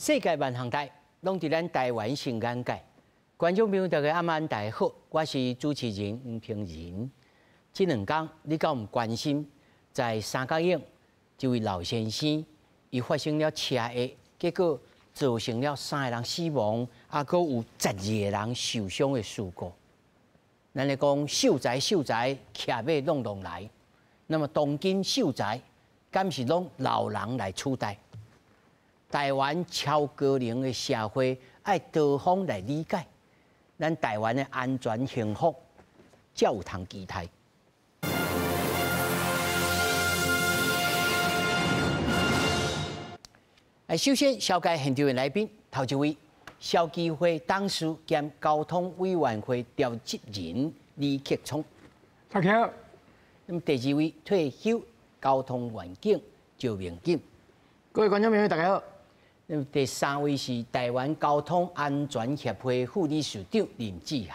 世界万行台，拢伫咱台湾新眼界。观众朋友，大家晚安，大家好，我是主持人黄平仁。这2天，你敢有关心在三角影这位老先生，伊发生了车祸，结果造成了3个人死亡，还佫有12个人受伤的事故。咱咧讲秀才，骑马弄来，那么当今秀才，敢是拢老人来取代？台湾超高龄的社会，爱多方来理解，咱台湾的安全幸福，才有通期待。首先紹介現場的來賓，頭一位消基會董事兼交通委員會召集人李克聰，大家好。那麼第二位退休交通員警趙明錦，各位觀眾朋友大家好。那麼第3位是台灣交通安全協會副理事長林志學，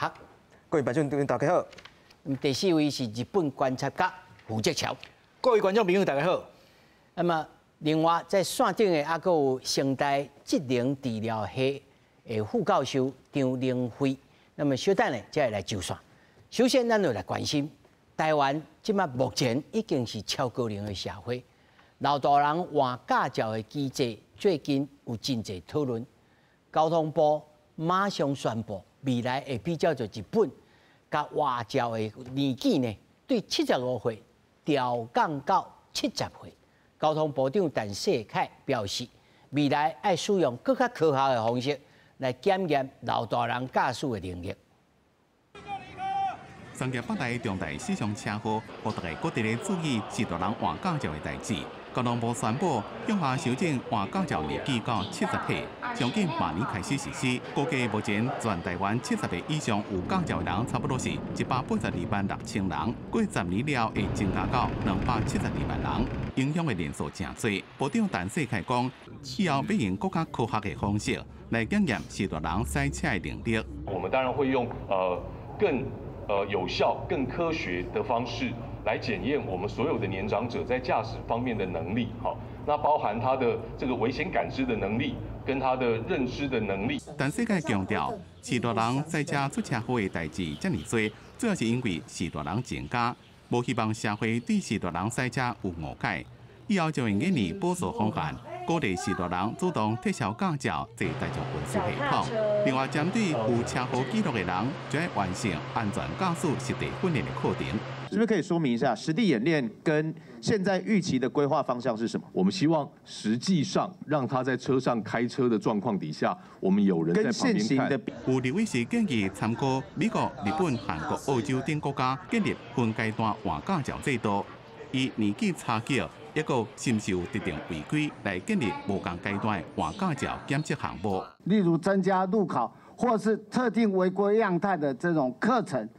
各位觀眾朋友大家好。那麼第4位是日本觀察家胡哲橋，各位觀眾朋友大家好。那麼另外在線頂的還有成大職能治療系的副教授張玲輝，那麼小等咧才會來就線。首先，咱就來關心台灣，即馬目前已經是超高齡的社會，老大人換駕照的機制最近有真濟討論。交通部馬上宣布，未來會比較做日本，甲換照的年紀呢，對75歲調降到70歲。交通部長陳世凱表示，未來要使用更加科學的方式來檢驗老大人駕駛的能力。3月8日重大死傷車禍，互大家各地咧注意是大人換駕照的代志。交通部宣布，向下修正換駕照年紀到70歲，從今明年開始實施。估計目前全台灣70歲以上有駕照的人，差不多是182萬6千人，過10年了會增加到272萬人，影響的人數真多。部長陳世凱講，以後要用更加科學的方式來檢驗是大人賽車的能力。我們當然會用更有效、更科學的方式來檢驗我們所有的年長者在駕駛方面的能力，好，那包含他的這個危險感知的能力，跟他的認知的能力。但世界強調，是大人賽車出車禍的代志這麼多，主要是因為是大人增加，無希望社會對是大人賽車有誤解。以後就會建議補助方案，鼓勵是大人主動撤銷駕照，這大眾運輸系統。另外，針對有車禍記錄的人，就要完成安全駕駛實地訓練的課程。是不是可以說明一下實地演練跟現在預期的規劃方向是什麼？我們希望實際上讓他在車上開車的狀況底下，我們有人在旁邊看。有立委是建議參考美國、日本、韓國、澳洲等國家建立分階段換駕照制度，以年紀差距一個是不是有特定違規來建立無同階段換駕照檢測項目。例如增加路考，或是特定違規樣態的這種課程。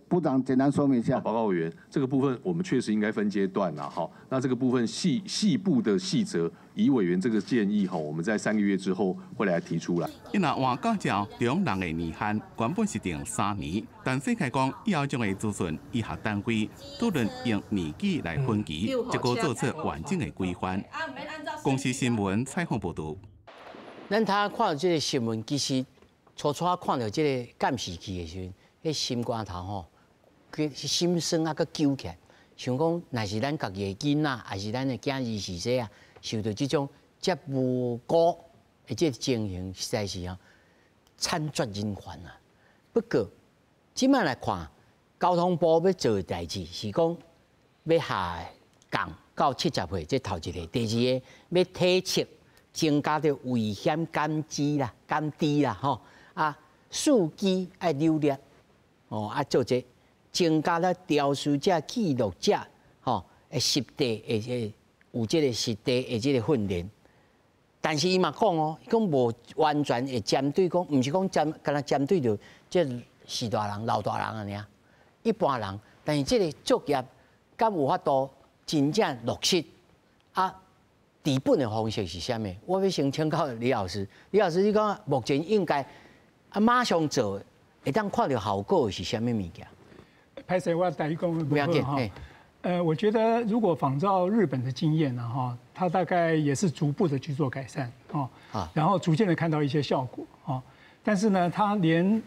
部長簡單說明一下。報告委員，這個部分我們確實應該分階段啦，好，那這個部分細部的細則，以委員這個建議，哈，我們在3個月之後會來提出來。因為換駕照2人的年限原本是定3年，但世界講以後將會諮詢醫學單位，討論用年紀來分期，結果做出完整的規範。公司新聞採訪報道。咱睇看到這個新聞，其實初看到這個監視器的時候。迄心肝頭吼，佢心酸啊，佮揪起來，想講，若是咱家己的囡仔，還是咱的囝兒時勢啊，受到這種遮無辜的這情形，實在是啊，慘絕人寰啊。不過，即擺來看，交通部要做的代志是講，要下降到70歲，這頭一個；第二個，要體測增加到危險感知啦、感知啦，吼啊，司機愛留力。做這增加了肇事者、記錄者，實地有這個實地的這個訓練。但是伊嘛講哦，伊講無完全會針對講，唔是講敢若針對着這是大人、老大人安尼，一般人。但是這個作業敢有法度真正落實啊？治本的方式是啥物？我要先請教李老師。李老師，你講目前應該馬上做。會當看到效果是啥物物件？歹勢，我台語講不好吼。我觉得如果仿照日本的经验呢，哈，它大概也是逐步的去做改善，哦，然后逐渐的看到一些效果，哦。但是呢，它连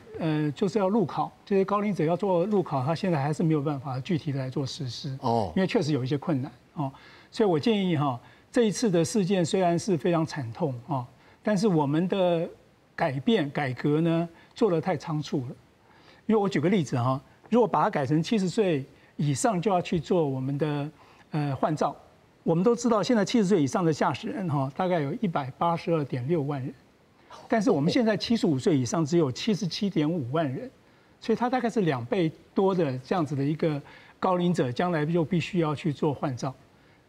就是要路考，这些高龄者要做路考，他现在还是没有办法具体的来做实施，哦，因为确实有一些困难，哦。所以我建议哈，这一次的事件虽然是非常惨痛，哦，但是我们的改革呢做得太仓促了。因为我举个例子哈，如果把它改成70岁以上就要去做我们的换照，我们都知道现在70岁以上的驾驶人哈，大概有182.6万人，但是我们现在75岁以上只有77.5万人，所以它大概是2倍多的这样子的一个高龄者，将来就必须要去做换照。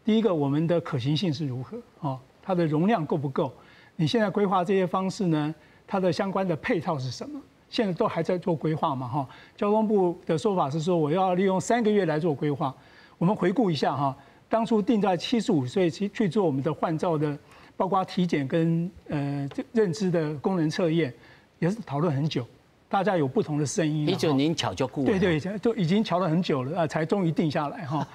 第一个，我们的可行性是如何？哦，它的容量够不够？你现在规划这些方式呢？它的相关的配套是什么？现在都还在做规划嘛，哈。交通部的说法是说，我要利用3个月来做规划。我们回顾一下哈，当初定在75岁去做我们的换照的，包括体检跟认知的功能测验，也是讨论很久，大家有不同的声音。19年巧就过了。对对，就已经瞧了很久了，才终于定下来哈。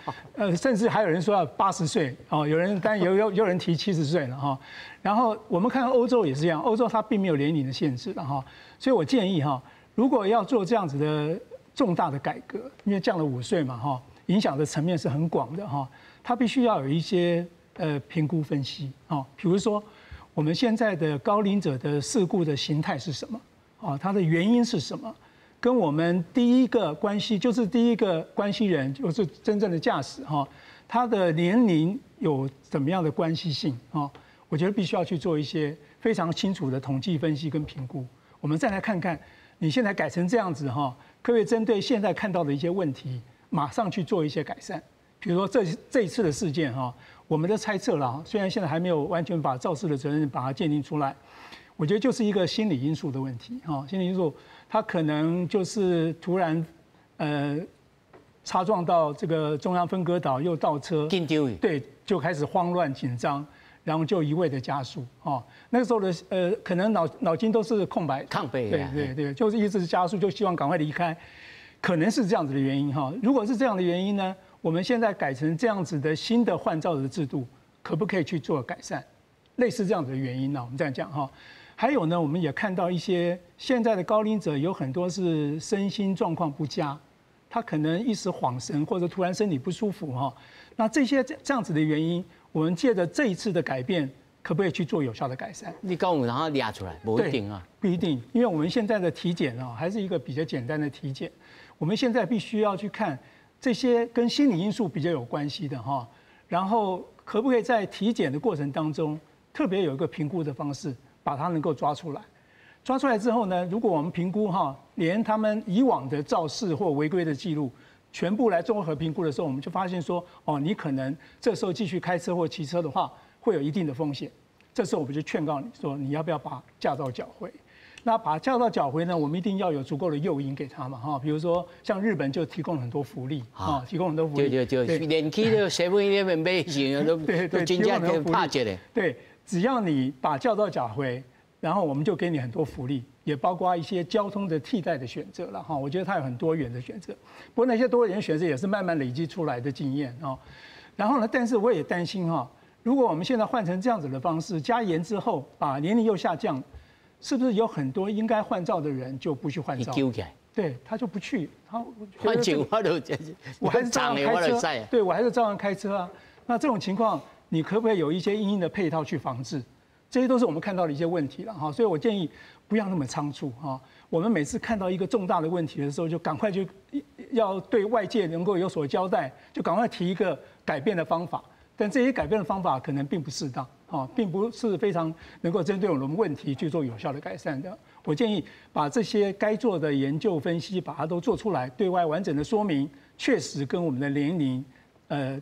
甚至还有人说要80岁，哦，有人但有人提70岁了哈。然后我们看欧洲也是一样，欧洲它并没有年龄的限制的哈，所以我建议哈，如果要做这样子的重大的改革，因为降了5岁嘛哈，影响的层面是很广的哈，它必须要有一些评估分析啊，比如说我们现在的高龄者的事故的形态是什么啊，它的原因是什么，跟我们第一个关系就是第一个关系人就是真正的驾驶哈，他的年龄有怎么样的关系性啊？我觉得必须要去做一些非常清楚的统计分析跟评估。我们再来看看，你现在改成这样子哈，可不可以针对现在看到的一些问题，马上去做一些改善？比如说这一次的事件哈，我们的猜测啦，虽然现在还没有完全把肇事的责任把它鉴定出来，我觉得就是一个心理因素的问题哈。心理因素，它可能就是突然擦撞到这个中央分隔岛又倒车，对，就开始慌乱紧张。然后就一味的加速，哦，那个时候的可能脑筋都是空白，对，就是一直加速，就希望赶快离开，可能是这样子的原因哈。如果是这样的原因呢，我们现在改成这样子的新的换照的制度，可不可以去做改善？类似这样子的原因呢，我们这样讲哈。还有呢，我们也看到一些现在的高龄者有很多是身心状况不佳，他可能一时恍神或者突然身体不舒服哈。那这些这样子的原因，我们借着这一次的改变，可不可以去做有效的改善？你讲有让它列出来，不一定啊，不一定，因为我们现在的体检啊，还是一个比较简单的体检。我们现在必须要去看这些跟心理因素比较有关系的哈，然后可不可以在体检的过程当中，特别有一个评估的方式，把它能够抓出来。抓出来之后呢，如果我们评估哈，连他们以往的肇事或违规的记录，全部来综合评估的时候，我们就发现说，哦，你可能这时候继续开车或骑车的话，会有一定的风险。这时候我们就劝告你说，你要不要把驾照缴回？那把驾照缴回呢，我们一定要有足够的诱因给他嘛，哈，比如说像日本就提供很多福利啊，提供很多福利。对，连去的7-11买行都真正可以拍一个。对，只要你把驾照缴回，然后我们就给你很多福利。也包括一些交通的替代的选择了哈，我觉得它有很多元的选择，不过那些多元选择也是慢慢累积出来的经验啊。然后呢，但是我也担心哈，如果我们现在换成这样子的方式，加严之后把年龄又下降，是不是有很多应该换照的人就不去换照？对，他就不去，他换景我还是照样开车，对我还是照样开车啊。那这种情况，你可不可以有一些因应的配套去防治？这些都是我们看到的一些问题了哈，所以我建议不要那么仓促哈。我们每次看到一个重大的问题的时候，就赶快就要对外界能够有所交代，就赶快提一个改变的方法。但这些改变的方法可能并不适当啊，并不是非常能够针对我们问题去做有效的改善的。我建议把这些该做的研究分析，把它都做出来，对外完整的说明，确实跟我们的年龄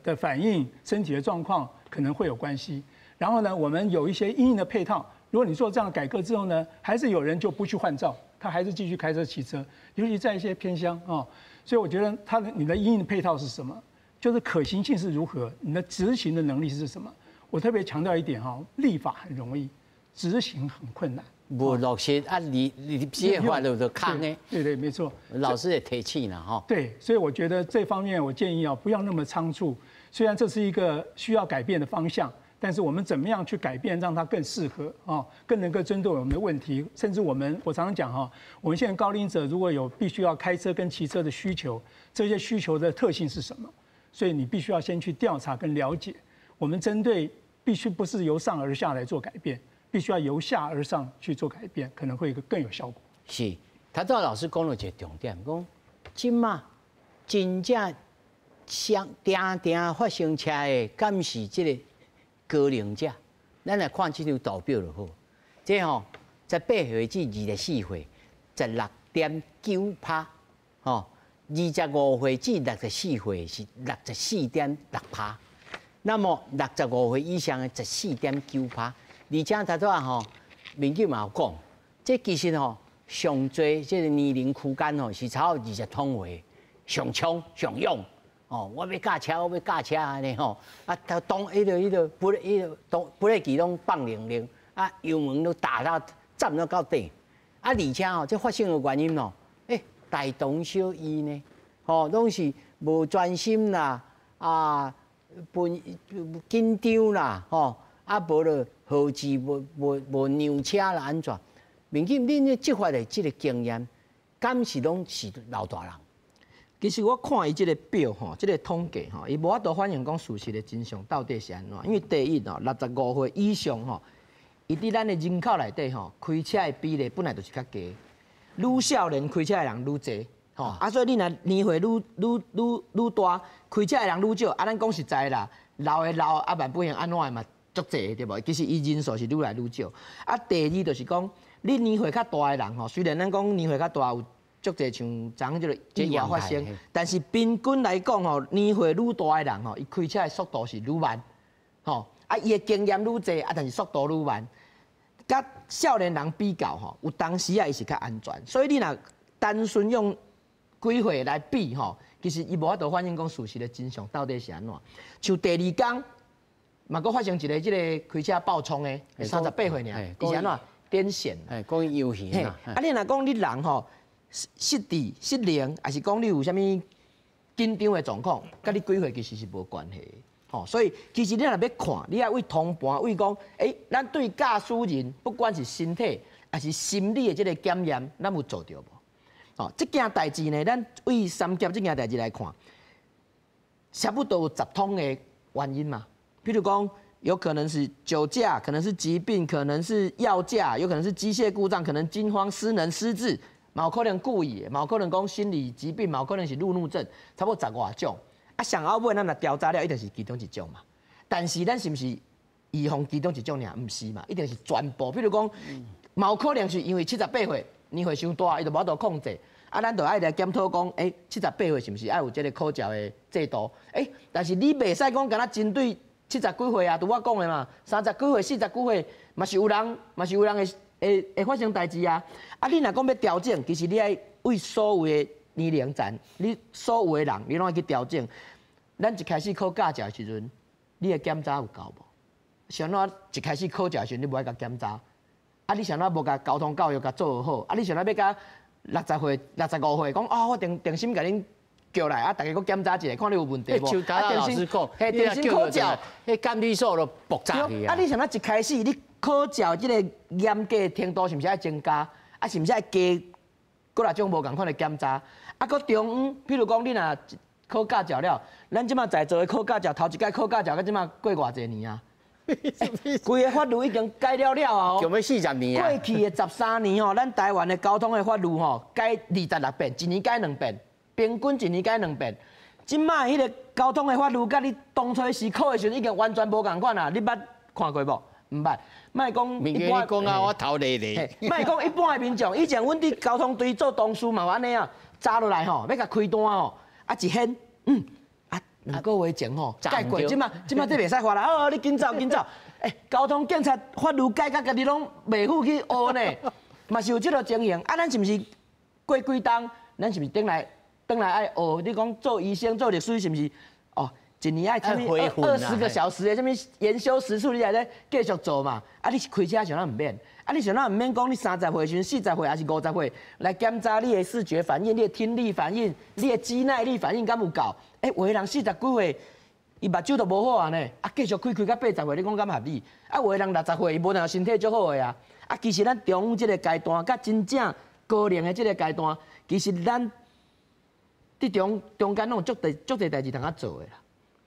的反应、身体的状况可能会有关系。然后呢，我们有一些因应的配套。如果你做这样的改革之后呢，还是有人就不去换照，他还是继续开车骑车，尤其在一些偏乡啊。所以我觉得你的因应配套是什么？就是可行性是如何，你的执行的能力是什么？我特别强调一点哈，立法很容易，执行很困难无落实啊，你这个法律就空的。对，没错。老师也提气了哈。对，所以我觉得这方面我建议不要那么仓促。虽然这是一个需要改变的方向，但是我们怎么样去改变，让它更适合更能够针对我们的问题，甚至我常常讲我们现在高龄者如果有必须要开车跟骑车的需求，这些需求的特性是什么？所以你必须要先去调查跟了解。我们针对必须不是由上而下来做改变。必须要由下而上去做改变，可能会更有效果。是，他赵老师讲了一个重点，讲今嘛真正定发生车的，敢是这个高龄者？咱来看这张图表就好。这在8岁至24岁，16.9%，哦，25岁至64岁是64.6%，那么65岁以上的14.9%。而且他说民警嘛有讲，这其实上最这个年龄区间是超过20通位，上冲上勇我要驾车，我要驾车安尼啊，他当不咧机拢放零啊，油门都打到站到底啊，而且这发生的原因大同小异呢，拢是无专心啦啊，紧张啦啊，无了。何止无让车啦安全？民警，恁咧执法的这个经验，敢是拢是老大人？其实我看伊这个表这个统计伊无法度反映讲事实的真相到底是安怎？因为第一65岁以上伊伫咱的人口内底开车的比例本来就是较低，愈少年开车的人愈侪所以你若年岁愈大，开车的人愈少咱讲实在啦，老万不幸安怎的嘛？足济对无？其实伊人数是愈来愈少。第二就是讲，你年岁较大的人虽然咱讲年岁较大有足济像昨这个意外发生，但是平均来讲年岁愈大的人伊开车的速度是愈慢，伊的经验愈济但是速度愈慢。甲少年人比较有当时伊是较安全。所以你若单纯用几岁来比其实伊无法度反映讲事实的真相到底是安怎。像第二天。嘛，佫发生一个这个开车爆冲的，38岁尔，伊是安怎癫痫？讲伊游戏嘛。你若讲你人失智、失灵，还是讲你有啥物紧张的状况，甲你几岁其实是无关系的。所以其实你若要看，你要为同伴为讲，咱对驾驶人不管是身体还是心理的这个检验，咱有做到无？这件代志呢，咱为三劫这件代志来看，差不多有10通的原因嘛。譬如讲，有可能是酒驾，可能是疾病，可能是药驾，有可能是机械故障，可能惊慌失能失智，有可能故意的，有可能讲心理疾病，有可能是路怒症，差不多10外种。上后尾咱若调查了，一定是其中一种嘛。但是咱是不是预防其中一种尔？唔是嘛，一定是全部。譬如讲，有可能是因为78岁年岁伤大，伊就无法度控制。咱就爱来检讨讲，78岁是不是爱有这个考照的制度？但是你袂使讲，敢若针对。70几岁拄我讲的嘛，30几岁、40几岁，嘛是有人会发生代志啊。你若讲要调整，其实你爱为所有的年龄层，你所有的人，你拢爱去调整。咱一开始考驾照的时阵，你的检查有够无？像咱一开始考照的时阵，你无爱甲检查，你像咱无甲交通教育甲做好，你像咱要甲60岁、65岁讲我定心甲恁。叫来大家搁检查一下，看你有问题无？就刚刚老师讲，电信考照，监理所都爆炸去你像一开始你考照这个严格程度是不是爱增加？是不是爱加？搁来种无共款的检查？搁中午，比如讲你若考驾照了，咱即马在座的考驾照，头一届考驾照，到即马过偌济年啊？规个法律已经改了啊！有没有40年啊？过去的13年咱台湾的交通的法律改26遍，一年改2遍。平均一年改2遍，即摆迄个交通的法律，甲你当初时考的时阵已经完全无共款啊！你捌看过无？唔捌。莫讲一般讲啊，我头累累。莫讲一般的民众，以前阮伫交通队做同事嘛，安尼啊，查落来要甲开单一掀2个月前改过，即摆这袂使发啦！你紧走紧走。交通警察法律改甲家己拢袂赴去学呢，嘛是有即个情形。咱是毋是过几冬？咱是毋是等来爱学？你讲做医生、做律师是毋是？一年爱20个小时的什么研修时数，你还在继续做嘛？你开车上咱唔免，啊，你想那唔免讲，你30岁时、40岁还是50岁来检查你的视觉反应、你的听力反应、你的肌耐力反应敢有够？有的人40几岁，伊目睭都无好啊呢，啊继续开到80岁，你讲敢合理？啊，有的人60岁，伊无能身体足好的啊。啊，其实咱中这个阶段，甲真正高龄的这个阶段，其实咱伫中间拢足侪代志通啊做的啦。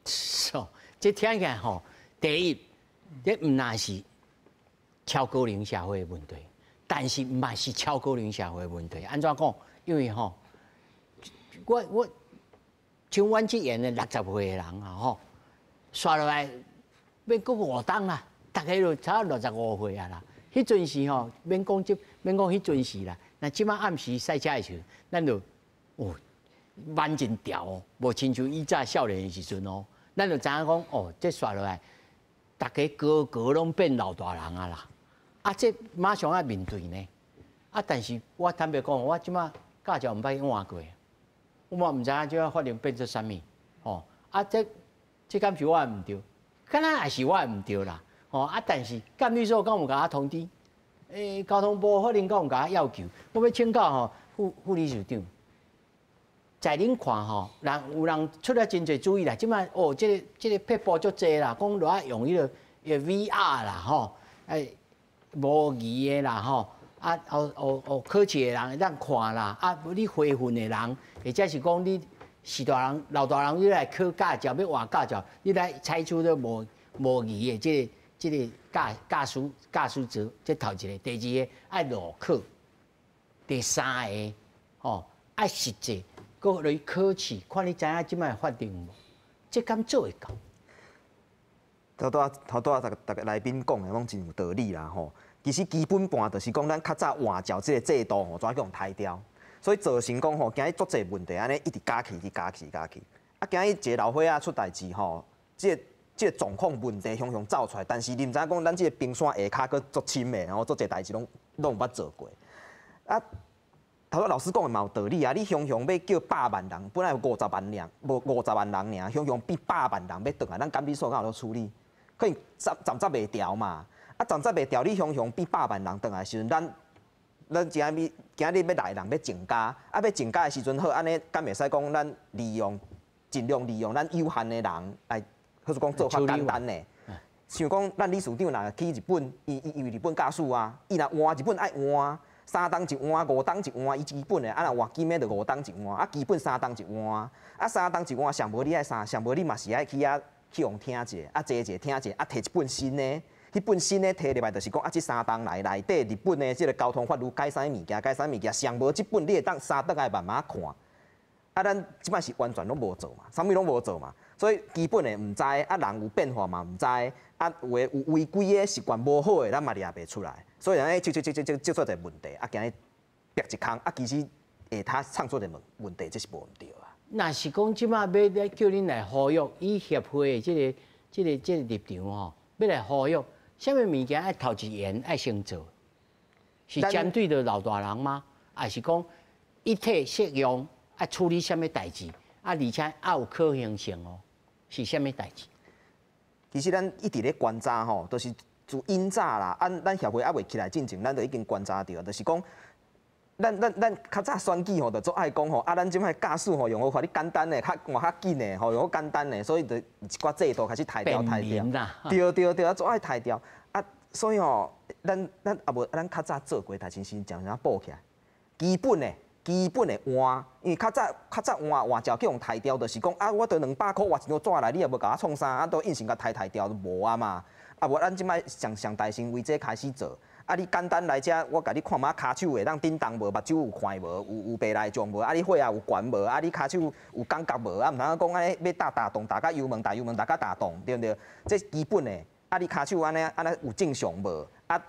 是哦，这听起来吼，第一，这唔那是超高龄社会的问题，但是唔係是超高龄社会的问题。安怎讲？因为吼，我像阮这样的60岁的人啊，吼，刷落来要过5档啦，大概就差65岁啊啦。迄阵时吼，免讲迄阵时啦，那即摆暗时赛车的时候，咱就慢真调哦，无亲像以前少年的时阵哦，咱就知影讲哦，这刷落来，大家个拢变老大人啊啦，啊，这马上要面对呢，啊，但是我坦白讲，我即摆驾照毋捌换过，我嘛毋知影即摆发生变做啥物，哦，啊，这敢是我的毋对，敢若也是我的毋对啦。哦啊，但是监律所敢有甲我通知？交通部可能敢有甲我要求，我要请教吼副理事长，在恁看吼，有人出了真侪主意啦，即摆哦，这个撇步足济啦，讲落爱用迄个VR 啦吼，模拟的啦吼，啊考试的人会当看啦，啊你回训的人，或者是讲你是大人、老大人，你来考驾照要换驾照，你来采取了模拟的这个驾驶证，这头一个，第二个爱路考，第三个哦爱实际，搁来考试，看你知影即摆法定无？这敢做会到？头拄大家来宾讲的拢真有道理啦吼。其实基本盘就是讲咱较早换照这个制度吼，怎讲汰掉，所以造成讲吼，今日足侪问题安尼一直加起。啊，今日一个老伙仔出代志吼，这个状况问题向走出来，但是你毋知影讲咱这个冰山下骹佫足深的，然后足侪代志拢有捌做过。啊，头先老师讲的嘛有道理啊，你雄要叫100万人，本来有50万人，无50万人尔，雄变100万人要转来，咱监理所敢有处理？可能站袂调嘛，啊站袂调，你雄变100万人转来的时阵，咱今日要来人要增加，啊要增加的时阵好，安尼敢袂使讲咱尽量利用咱有限的人来。或是讲做较简单的，像讲咱理事长若去日本，伊日本驾驶啊，伊若换日本爱换3档一换，5档一换，伊基本的啊若换基本就5档一换，啊基本3档一换，啊3档一换，上无你爱啥，上无你嘛是爱去用听者，啊坐者听者，啊摕一本新的，迄本新的摕入来就是讲啊，这3档内底日本的即个交通法律改啥物件，上无即本你会当3档来慢慢看。啊，咱即摆是完全拢无做嘛，啥物拢无做嘛，所以基本的毋知，啊人有变化嘛毋知，啊有违规的习惯无好的，咱嘛掠袂出来，所以安尼接出一个问题，啊今日逼一空，啊其实他创出的问题，这是无毋对啊。若是讲即摆要叫恁来呼吁，以协会的这个立场吼，要来呼吁，啥物物件爱头一言爱先做，是针对着老大人吗？还是讲一体适用？啊，处理什么代志？啊，而且也有可行性哦，是什么代志？其实咱一直咧观察吼，都是自因早啦，咱协会还未起来进前，咱就已经观察到，就是讲，咱较早选举吼，就做爱讲吼，啊，咱即摆驾驶吼，用互你简单的，换较紧的，吼，用简单的，所以就一寡制度开始汰掉。对，啊，做爱汰掉，啊，所以吼，咱啊无，咱较早做过代志先将人报起来，基本的换，因为较早换照去用汰掉，就是讲啊，我得200块换一张纸来，你也无甲我创啥，啊，都硬性甲汰掉都无啊嘛。啊无，咱即摆上大先为这开始做。啊，你简单来遮，我甲你看嘛，骹手会当叮当无，目睭有看无，有白内障无，啊，你血压有悬无，啊，你骹手有感觉无，啊，毋通讲安尼要打动，打甲油门打打动，对毋对？这基本的。啊，你骹手安尼有正常无？啊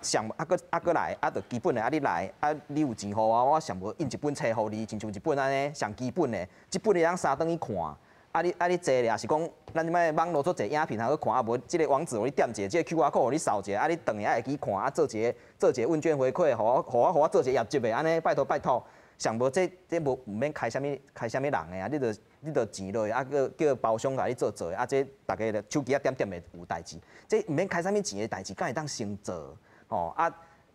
搁来，啊，就基本的啊，你来，啊，你有钱互我上无印一本册互你，亲像一本安尼上基本的，即本的咱3顿去看。啊你坐咧，也是讲咱即摆网络做者影片，通去看，啊无即个网址互你点者，即个 QR code 互你扫者，啊你顿下会去看，啊做一个问卷回馈，互我做一个业绩的，安尼拜托。上无这无毋免开啥物人的啊，你着钱落去，啊叫包商甲你做的，啊这大家手机点的有代志，这毋免开啥物钱的代志，敢会当先做？吼啊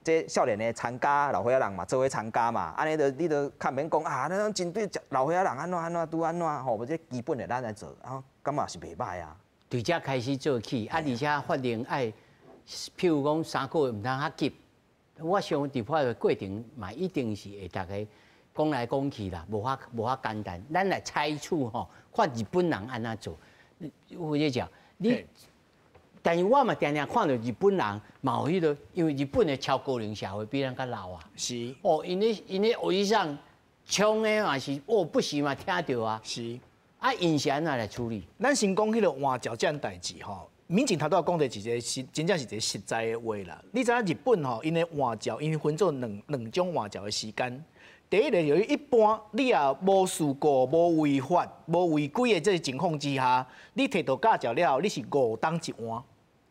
这少年的参加，老岁仔人嘛做伙参加嘛，安尼你就看免讲啊，咱针对老岁仔人安怎拄安怎吼，无这基本的咱来做，啊，感觉是袂歹啊。对遮开始做起，啊，而且法令爱，譬如讲3个月唔通较急，我想伫法的过程嘛，一定是会大家讲来讲去啦，无法简单。咱来采取吼，看日本人安怎做。我就讲你。但是我嘛常常看到日本人嘛有迄个，因为日本的超高龄社会比咱较老啊。是。哦，因为学习上冲的嘛是，不行嘛听到啊。是。啊，因是安怎来处理？咱先讲迄个换照这样代志吼，民警头拄讲的一个真正是一个实在的话啦。你知影日本吼，因的换照，因为分做两种换照的时间。第一个由于一般你也无事故、无违法、无违规的这个情况之下，你摕到驾照了后，你是5档一换，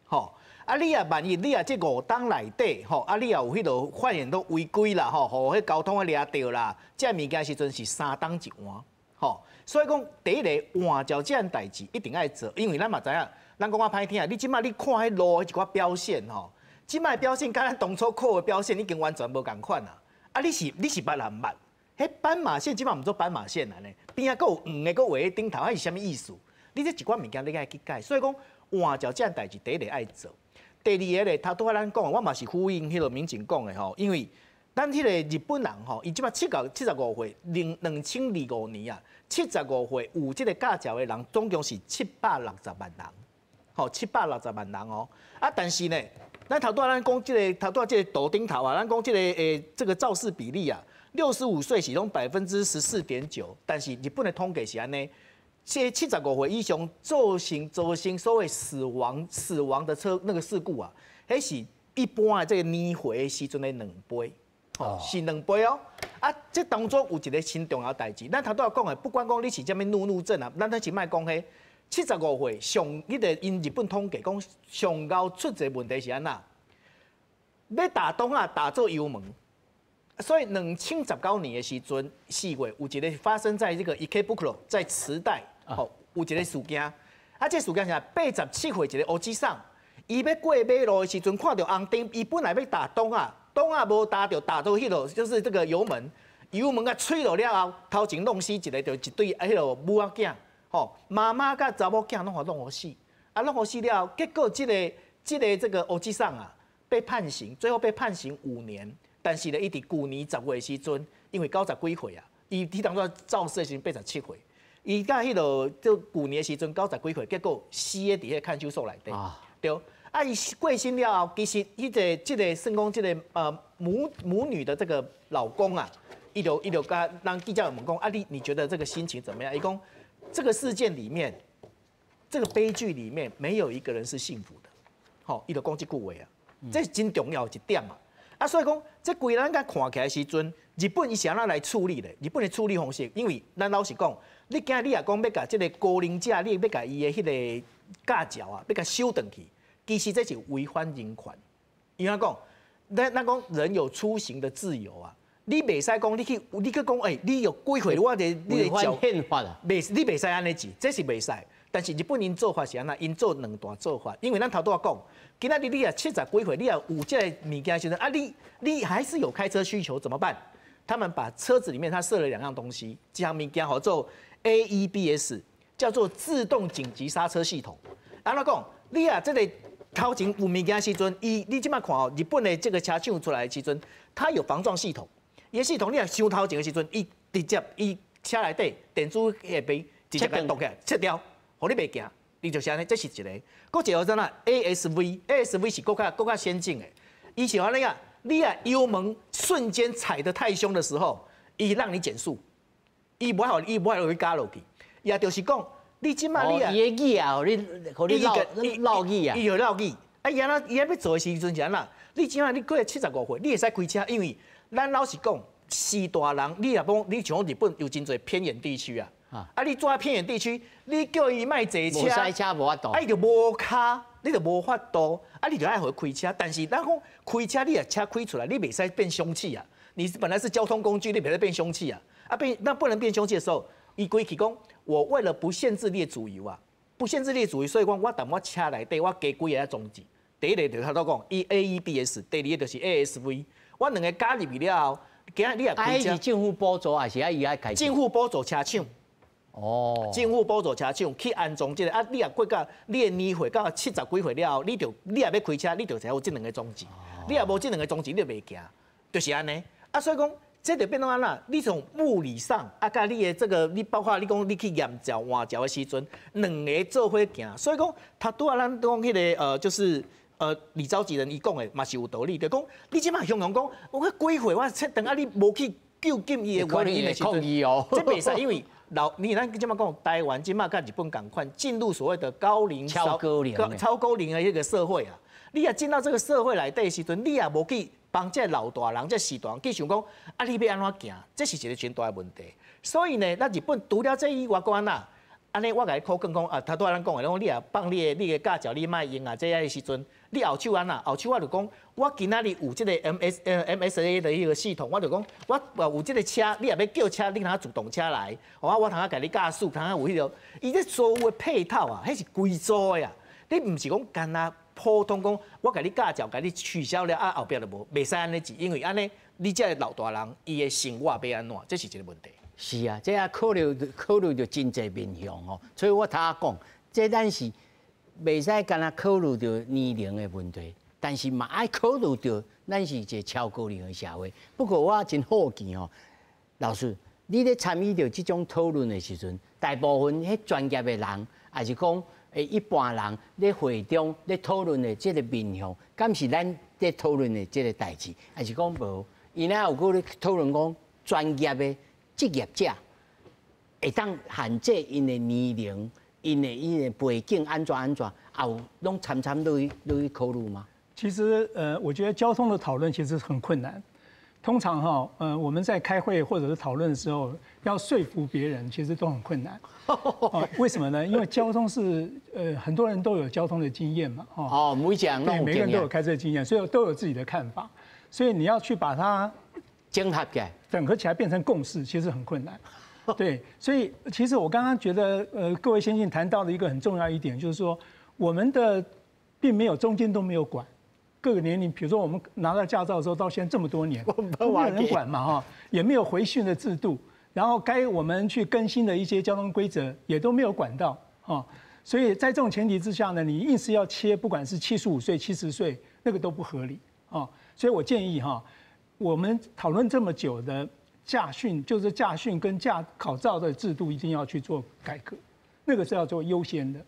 吼。啊，你也万一你也这5档内底，吼，啊，你也有迄落发现到违规啦，吼，互迄交通掠到啦，这物件时阵是3档一换，吼。所以讲第一个换照这样代志一定爱做，因为咱嘛知影，咱讲啊歹听，你即摆你看迄路迄一寡标线吼，即摆标线甲咱当初考的标线已经完全无共款啦。啊，你是捌人捌？迄斑马线即摆毋做斑马线啦呢，边仔佫有黄的佫画喺顶头，迄是啥物意思？你这一寡物件你爱去改，所以讲换照这样代志第一个爱做。第二个咧，头拄仔咱讲的，我嘛是呼应迄个民警讲的吼，因为咱迄个日本人吼，伊即摆75岁，2025年啊，75岁有即个驾照的人总共是760万人，吼，760万人哦。啊，但是呢，咱头拄仔咱讲即个头拄仔即个图顶头啊，咱讲即个这个肇事比例啊，65岁是拢14.9%，但是日本的统计是安尼。这75岁以上造成所谓死亡的那个事故啊，迄是一般的这个年岁的时阵的2倍，是2倍哦。啊，这当中有一个真重要代志，咱头拄仔讲的，不管讲你是啥物怒症啊，咱先莫讲迄75岁上，迄个因日本统计讲上高出一个问题是安那，要打东啊打做油门。所以2019年的时阵，4月有一个发生在这个Ikebukuro在池袋，吼，有一个事件。啊，这事件是87岁一个欧吉桑，伊要过马路的时阵，看到红灯，伊本来要打东啊无打到，打到迄落就是这个油门啊吹落了后，头前弄死一个，就一对迄落母仔囝，吼，妈妈甲查某囝弄互死，啊弄互死了后，结果这个欧吉桑啊被判刑，最后被判刑5年。但是咧，伊伫去年10月的时阵，因为90几岁啊，伊当初肇事的时阵87岁，伊甲迄落就去年的时阵90几岁，结果死伫迄看守所内底，对。啊，伊过身了后，其实这个算讲这个母女的这个老公啊，伊就甲让记者问讲，啊你觉得这个心情怎么样？伊讲这个事件里面，这个悲剧里面没有一个人是幸福的，吼，伊就讲这句话啊，这是真重要一点嘛。啊，所以讲，这规咱甲看起来时阵，日本伊是安怎来处理的？日本的处理方式，因为咱老实讲，你今日也讲要甲这个高龄者，你要甲伊的迄个驾照啊，要甲收转去，其实这是违反人权。因为讲，咱讲人有出行的自由啊，你袂使讲你去讲，你有几岁我的违反宪法啊，你袂使安尼做，这是袂使。但是日本人做法是安那，因做2大做法，因为咱头拄仔讲。今仔日你啊70几岁，你啊有这个物件时阵啊，你还是有开车需求怎么办？他们把车子里面他设了2样东西，这样物件叫做 AEBS， 叫做自动紧急刹车系统。安怎讲？你啊这个头前有物件时阵，你即摆看哦，日本的这个车厂出来的时阵，它有防撞系统。伊系统你啊上头前的时阵，伊直接车内底电子会被直接甲剁起来切掉，互你袂行。你就是安尼，这是一个。搁一个怎啊 ？ASV 是更较先进的。伊是安尼啊，你啊油门瞬间踩得太凶的时候，伊让你减速，伊不好去加落去。也就是讲，你即马你啊，伊的语啊，你绕语啊，伊有绕语。啊，伊要做的时阵是安那？你即马你过75岁，你会使开车，因为咱老实讲，是大人，你若讲你像日本有真侪偏远地区啊。啊！你住在偏远地区，你叫伊卖坐车，无塞车无法度，啊，伊就无卡，你就无法度，啊，你就爱互开车。但是咱讲开车，你啊车开出来，你袂使变凶器啊！你本来是交通工具，你袂使变凶器啊！那不能变凶器的时候，伊规矩讲，我为了不限制你的自由啊，不限制你的自由，所以讲我车内底我加几个装置，第一个就是头拄讲，伊 AEDS， 第二个就是 ASV， 我两个加入去了后，今日你也开车。是政府补助还是伊爱开？政府补助车厂。哦。政府补助车厂去安装这个啊，你也过到你的年岁到70几岁了后，你也要开车，你就才有这两个装置。你也无这两个装置，你就袂行，就是安尼。啊，所以讲。这就变成安那？你从物理上啊，甲你的这个，你包括你讲你去验照、换照的时阵，两个做伙行。所以讲，他拄啊，咱讲迄个就是李召集人伊讲的嘛是有道理。就讲你即马形容讲，我几岁我切等啊，你无去究竟伊的原因的时阵，这袂使，因为咱即马讲台湾即马甲日本共款，进入所谓的超高龄的一个社会啊。你也进到这个社会内底的时阵，你也无去。帮这老大人、这时大人去想讲，啊，你要安怎行？这是一个真大的问题。所以呢，咱日本除了这以外，讲安尼我甲你考讲啊，头拄仔咱讲的，讲你也放你的驾照，你莫用啊，这的时阵，你后手安那？后手我就讲，我今仔日有这个 MSA 的一个系统，我就讲，我有这个车，你也要叫车，你通自动车来，我通甲你驾驶，通有迄个，伊这所有的配套啊，迄是规组的啊，你唔是讲干那。普通讲，我甲你驾照，甲你取消了啊，后壁就袂使安尼做，因为安尼你这老大人伊的生活要安怎，这是一个问题。是啊，这也考虑到真侪面向哦，所以我头仔讲，这咱是袂使干那考虑到年龄的问题，但是嘛爱考虑到咱是一个超高龄的社会。不过我真好奇哦，老师，你咧参与到这种讨论的时阵，大部分迄专业的人，还是讲？一般人咧会中咧讨论的这个面向，敢是咱咧讨论的这个代志，还是讲无？伊那有个咧讨论讲专业的职业者，会当限制因的年龄、因的背景安怎，也有拢参落去考虑吗？其实我觉得交通的讨论其实很困难。通常我们在开会或者是讨论的时候，要说服别人，其实都很困难。为什么呢？因为交通是很多人都有交通的经验嘛。每个对，每个人都有开车的经验，所以都有自己的看法。所以你要去把它整合起来，整合起来变成共识，其实很困难。对，所以其实我刚刚觉得各位先进谈到的一个很重要一点，就是说我们的并没有中间都没有管。各个年龄，比如说我们拿到驾照的时候，到现在这么多年，都没有人管嘛也没有回训的制度，然后该我们去更新的一些交通规则也都没有管到所以在这种前提之下呢，你硬是要切，不管是75岁、70岁，那个都不合理所以我建议我们讨论这么久的驾训，就是驾训跟考照的制度一定要去做改革，那个是要做优先的，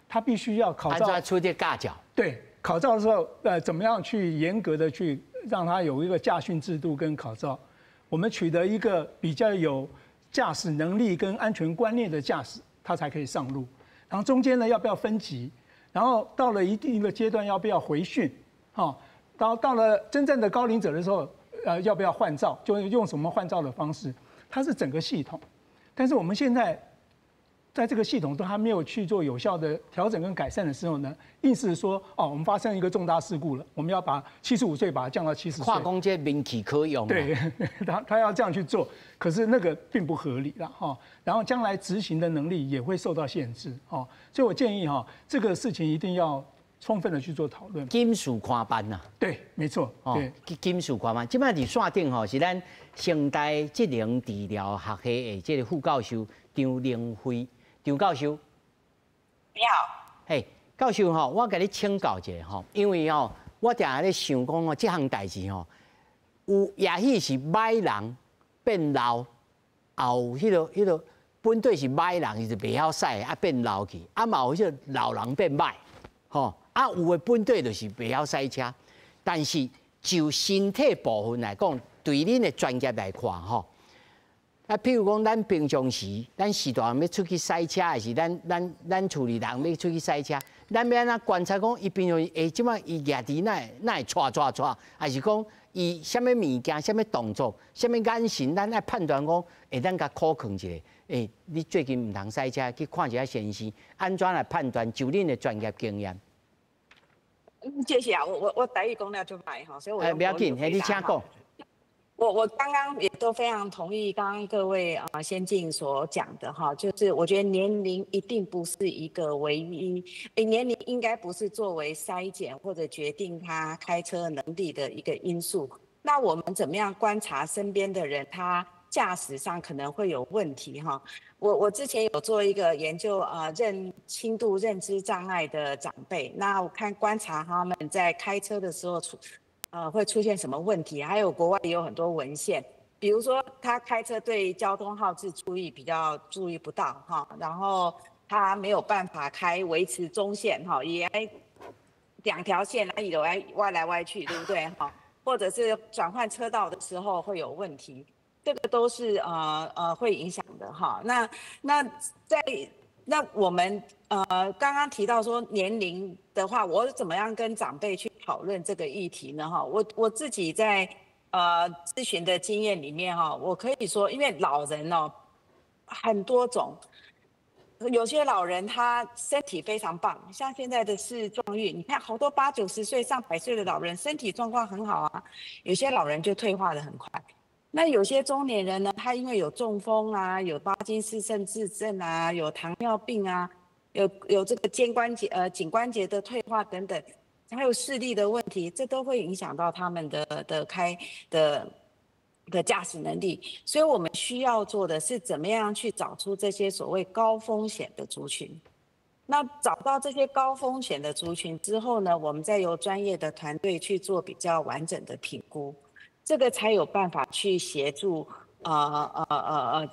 他必须要考照，按照出这驾照，对。考照的时候，怎么样去严格的去让他有一个驾训制度跟考照？我们取得一个比较有驾驶能力跟安全观念的驾驶，他才可以上路。然后中间呢，要不要分级？然后到了一定的阶段，要不要回训？到了真正的高龄者的时候，要不要换照？就用什么换照的方式？它是整个系统。但是我们现在在这个系统都还没有去做有效的调整跟改善的时候呢，硬是说我们发生一个重大事故了，我们要把75岁把它降到70岁。跨公这民气可用。对，他要这样去做，可是那个并不合理了然后将来执行的能力也会受到限制所以我建议这个事情一定要充分的去做讨论。金属看班呐。对，没错。对，金属看班，即摆伫线顶是咱成大职能治疗学系的这个副教授张凌辉。张教授，你好。嘿，教授我甲你请教一下因为我定下咧想讲这项代志有也许是歹人变老，也有迄个本队是歹人，伊就袂晓驶变老去，嘛有迄个老人变歹，有的本队就是袂晓驶车，但是就身体部分来讲，对恁的专业来看譬如讲，咱平常时，咱时大人要出去赛车，还是咱厝里人要出去赛车，咱要安怎观察讲，伊平常时即摆伊举伫哪会拽，还是讲伊什么物件、什么动作、什么眼神，咱来判断讲，咱甲考劝一下。你最近唔通赛车，去看一下先生，安怎来判断？就恁的专业经验。谢谢啊，我台语讲了就歹所以我不要紧，你请讲。我刚刚也都非常同意刚刚各位先进所讲的哈，就是我觉得年龄一定不是一个唯一，年龄应该不是作为筛检或者决定他开车能力的一个因素。那我们怎么样观察身边的人，他驾驶上可能会有问题哈？我之前有做一个研究轻度认知障碍的长辈，那我观察他们在开车的时候会出现什么问题？还有国外也有很多文献，比如说他开车对交通号志比较注意不到哈，然后他没有办法维持中线哈，也两条线哪里都歪来歪去，对不对哈？或者是转换车道的时候会有问题，这个都是会影响的哈。那我们刚刚提到说年龄的话，我怎么样跟长辈去讨论这个议题呢？哈，我自己在咨询的经验里面哈，我可以说，因为老人很多种，有些老人他身体非常棒，像现在的市状率，你看好多80、90岁、上100岁的老人身体状况很好啊，有些老人就退化得很快。那有些中年人呢，他因为有中风啊，有帕金森氏症啊，有糖尿病啊，有这个颈关节的退化等等，还有视力的问题，这都会影响到他们的驾驶能力。所以我们需要做的是怎么样去找出这些所谓高风险的族群。那找到这些高风险的族群之后呢，我们再由专业的团队去做比较完整的评估。这个才有办法去协助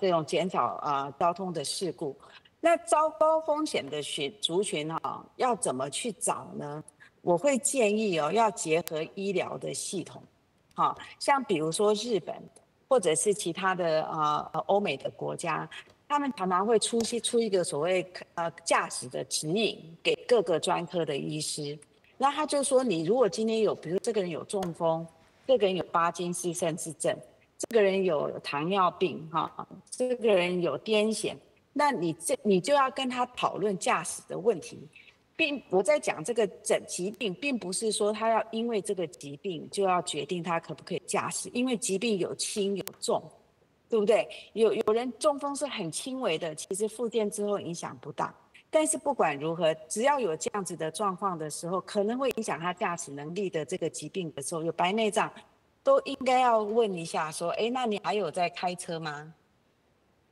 这种减少交通的事故。那高风险的族群要怎么去找呢？我会建议要结合医疗的系统，像比如说日本或者是其他的欧美的国家，他们常常会出一个所谓驾驶的指引给各个专科的医师。那他就说，你如果今天比如这个人有中风。这个人有帕金森氏症，这个人有糖尿病这个人有癫痫，那你就要跟他讨论驾驶的问题，我在讲这个疾病，并不是说他要因为这个疾病就要决定他可不可以驾驶，因为疾病有轻有重，对不对？有人中风是很轻微的，其实复健之后影响不大。但是不管如何，只要有这样子的状况的时候，可能会影响他驾驶能力的这个疾病的时候，有白内障，都应该要问一下说，那你还有在开车吗？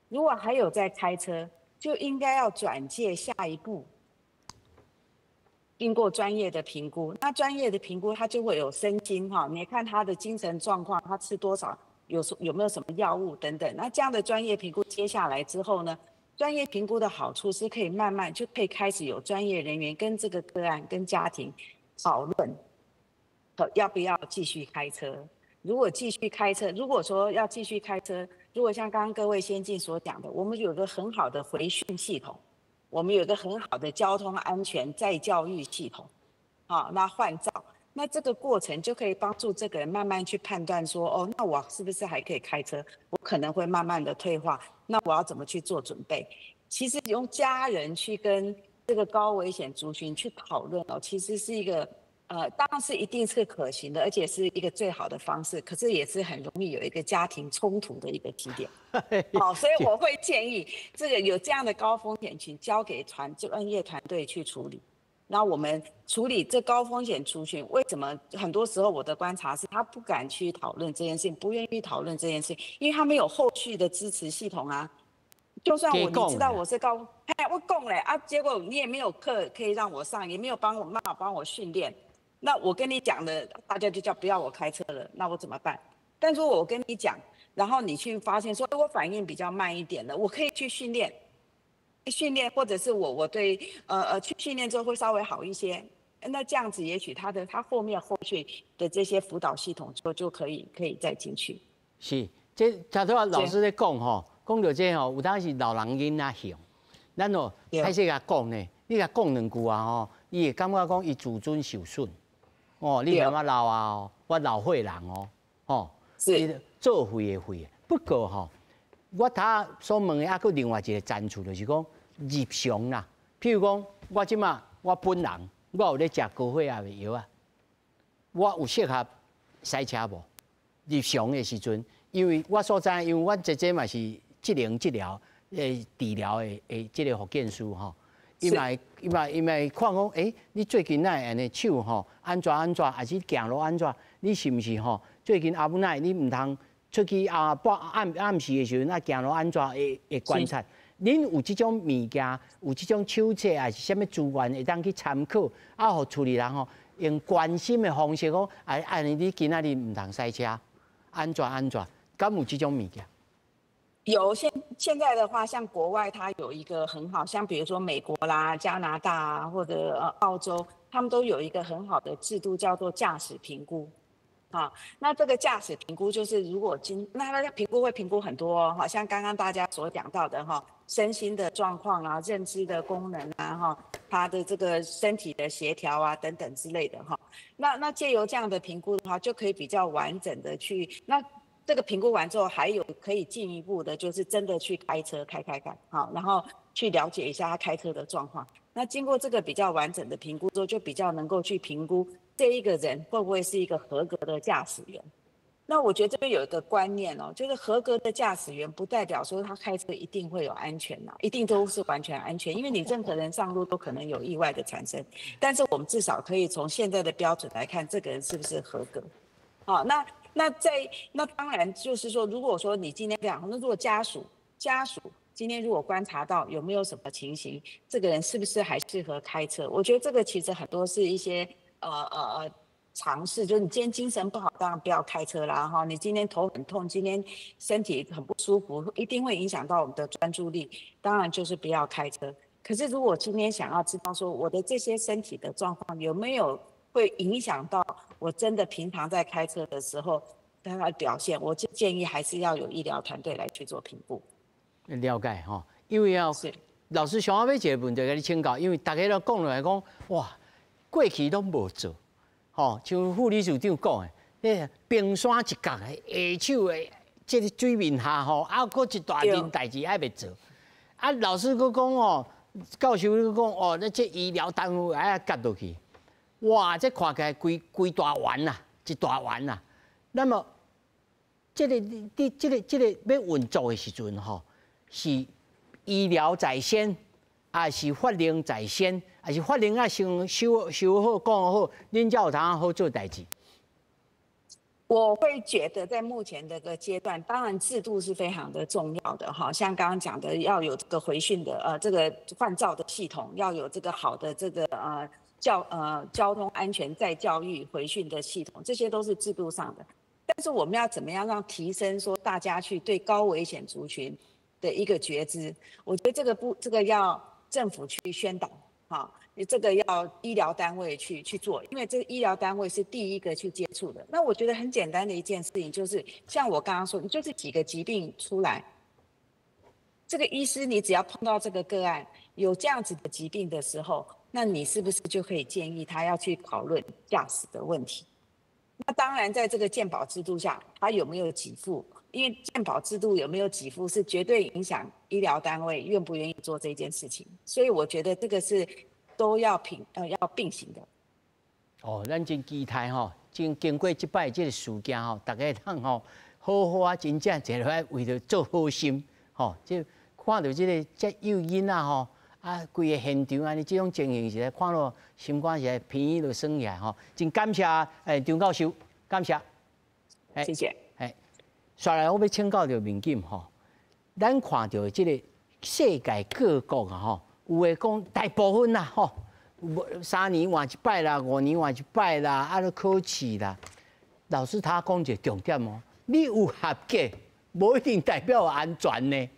如果还有在开车，就应该要转介下一步，经过专业的评估。那专业的评估，他就会有身心你看他的精神状况，他吃多少，有没有什么药物等等。那这样的专业评估接下来之后呢？专业评估的好处是可以慢慢就可以开始有专业人员跟这个个案跟家庭讨论，要不要继续开车。如果说要继续开车，如果像刚刚各位先进所讲的，我们有个很好的回讯系统，我们有个很好的交通安全再教育系统，那换照。那这个过程就可以帮助这个人慢慢去判断说，那我是不是还可以开车？我可能会慢慢的退化，那我要怎么去做准备？其实用家人去跟这个高危险族群去讨论其实是一个当然是一定是可行的，而且是一个最好的方式，可是也是很容易有一个家庭冲突的一个起点。所以我会建议这个有这样的高风险群交给专业团队去处理。那我们处理这高风险族群，为什么很多时候我的观察是他不敢去讨论这件事情，不愿意讨论这件事情，因为他没有后续的支持系统啊。就算你知道我是我讲了结果你也没有课可以让我上，也没有帮我训练，那我跟你讲了，大家就叫不要我开车了，那我怎么办？但如果我跟你讲，然后你去发现说，我反应比较慢一点了，我可以去训练，或者是我对去训练之后会稍微好一些，那这样子也许他后续的这些辅导系统就可以再进去。是，这假如老师在讲讲到这有当是老人囡仔向，咱开始甲讲呢，你甲讲2句伊会感觉讲伊自尊受损，你慢慢老啊我老岁人是做废的废。不过我他所问的还佫另外一个赞处，就是讲日常啦。譬如讲，我即马我本人，我有咧食高血压的药啊，我有适合塞车无？日常的时阵，因为我所知，因为我姐姐嘛是职能治疗治疗的这个福建师吼，伊嘛看讲，你最近哪安尼手吼安怎，还是行路安怎？你是毋是吼最近阿母奶你唔通出去暗时的时阵，行路安怎会观察？恁有即种物件，有即种手册，还是啥物资源会当去参考，互处理人吼用关心的方式讲，安尼你今仔日唔通塞车，安怎？敢有即种物件？有现在的话，像国外它有一个很好，像比如说美国啦、加拿大啊，或者澳洲，他们都有一个很好的制度，叫做驾驶评估。好，那这个驾驶评估就是，如果那它评估会评估很多哦，好像刚刚大家所讲到的哈，身心的状况啊、认知的功能啊、哈，他的这个身体的协调啊等等之类的哈。那借由这样的评估的话，就可以比较完整的去那。这个评估完之后，还有可以进一步的，就是真的去开车开，好，然后去了解一下他开车的状况。那经过这个比较完整的评估之后，就比较能够去评估这一个人会不会是一个合格的驾驶员。那我觉得这边有一个观念哦，就是合格的驾驶员不代表说他开车一定会有安全呐，一定都是完全安全，因为你任何人上路都可能有意外的产生。但是我们至少可以从现在的标准来看，这个人是不是合格。好，那当然就是说，如果说你今天这样，那如果家属今天如果观察到有没有什么情形，这个人是不是还适合开车？我觉得这个其实很多是一些尝试，就是你今天精神不好，当然不要开车啦哈。你今天头很痛，今天身体很不舒服，一定会影响到我们的专注力，当然就是不要开车。可是如果今天想要知道说我的这些身体的状况有没有会影响到我真的平常在开车的时候它的表现，我就建议还是要有医疗团队来去做评估。了解哈，因为老师想要要一个问题跟你请教，因为大家都讲来讲，哇，过去都无做，吼，像副理事长讲的，那冰山一角的下手的，这个水面下吼，搁一大件代志还未做，老师佫讲哦，教授佫讲哦，那这医疗单位还夹落去。哇，这看起来规大丸呐，一大丸呐。那么，这个要运作的时阵吼，是医疗在先，还是法令在先，还是法令先修好讲好，恁才有通好做代志？我会觉得在目前这个阶段，当然制度是非常的重要的哈，像刚刚讲的，要有这个回讯的这个换照的系统，要有这个好的这个交通安全再教育回训的系统，这些都是制度上的。但是我们要怎么样让提升说大家去对高危险族群的一个觉知？我觉得这个要政府去宣导，哈，这个要医疗单位去做，因为这个医疗单位是第一个去接触的。那我觉得很简单的一件事情就是，像我刚刚说，你就是几个疾病出来，这个医师你只要碰到这个个案有这样子的疾病的时候，那你是不是就可以建议他要去讨论驾驶的问题？那当然，在这个健保制度下，他有没有给付？因为健保制度有没有给付，是绝对影响医疗单位愿不愿意做这件事情。所以我觉得这个是都要并行的。哦，咱真期待吼，经过这摆这个事件吼，大家通吼好好真正坐落来为着做好心吼，即看到这个遮诱因啊吼。规个现场安尼，这种情形是看落心肝是鼻就酸起来吼。真感谢张教授，感谢。谢谢。刷来我要请教着民警吼，咱看到这个世界各国啊吼，有诶讲大部分啦吼，3年换一摆啦，5年换一摆啦，都考试啦。老师他讲一个重点哦，你有合格，无一定代表安全呢。